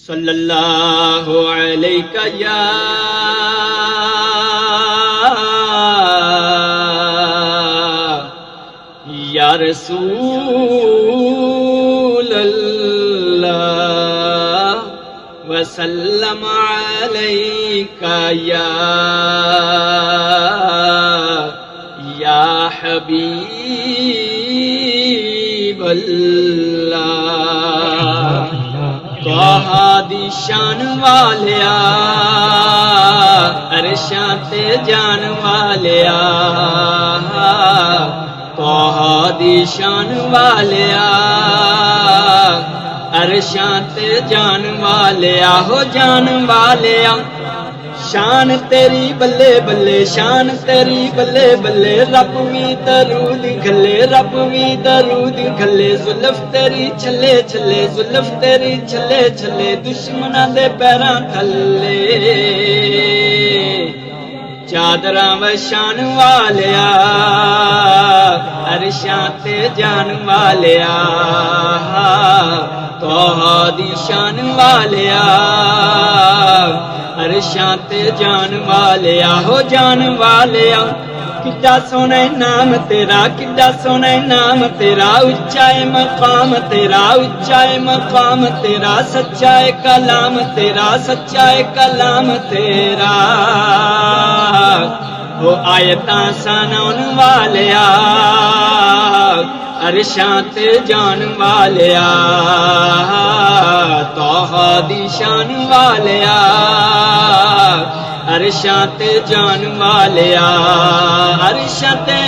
सल्लल्लाहु अलैका या रसूल अल्लाह वसल्लम अलैका या हबीब अल्लाह। तोहा दी शान वालिया अरशां ते जान वालिया, तोहा दी शान वालिया अरशां ते जान वालिया, हो जान वालिया। शान तेरी बल्ले बल्ले, शान तेरी बल्ले बल्ले, रब भी दरूद घले, रब भी दरूद घले। जुल्फ तेरी छले छले, जुल्फ तेरी छले छले, दुश्मना दे पैरां थले। चादरां वशान वालिया अरशां ते जान वालिया, तोहा दी शान वालिया अरशां ते जान वालिया, हो जान वालिया। किड्डा सोहना नाम तेरा, किड्डा सोहना नाम तेरा, उच्चा है मकाम तेरा, उच्चा है मकाम तेरा। सच्चा है कलाम तेरा, सच्चा है कलाम तेरा। वो आयतां सनाउन वालिया अरशां ते जान वालिया, तोहा दी शान वालिया अरशां ते जान वालिया, अरशां ते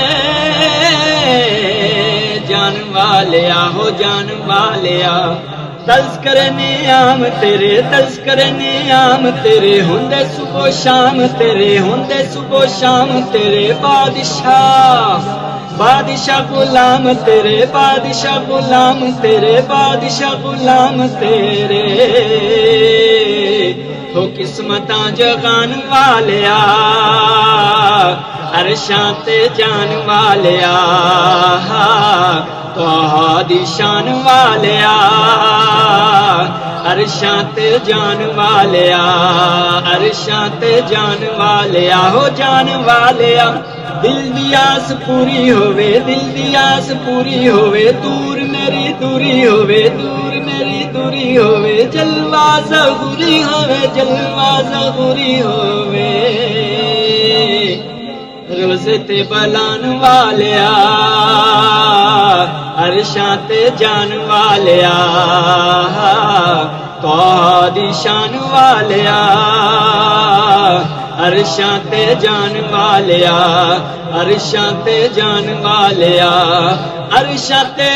जान वालिया, हो जान वालिया। तज़किर नियाम तेरे, तज़किर नियाम तेरे, हुंदे सुबह शाम तेरे, हुंदे सुबह शाम तेरे। बादशाह बादशाह गुलाम तेरे, बादशाह गुलाम तेरे, बादशाह गुलाम तेरे। हो किस्मतां जगान वालिया अरशां ते जान वालिया, तोहा दी शान वालिया अरशां ते जान वालिया, अरशां ते जान वालिया, हो जान वालिया। दिल दी आस पूरी होवे, दिल दी आस पूरी होवे, दूर मेरी दूरी होवे, दूर मेरी दूरी होवे। जलवा ज़हूरी होवे, जलवा ज़हूरी होवे। रोज़े ते बलान वालिया अरशां ते जान वालिया, तोहा दी शान वालिया अरशां ते जान वालिया, अरशां ते जान वालिया, अरशां ते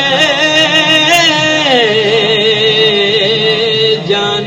जान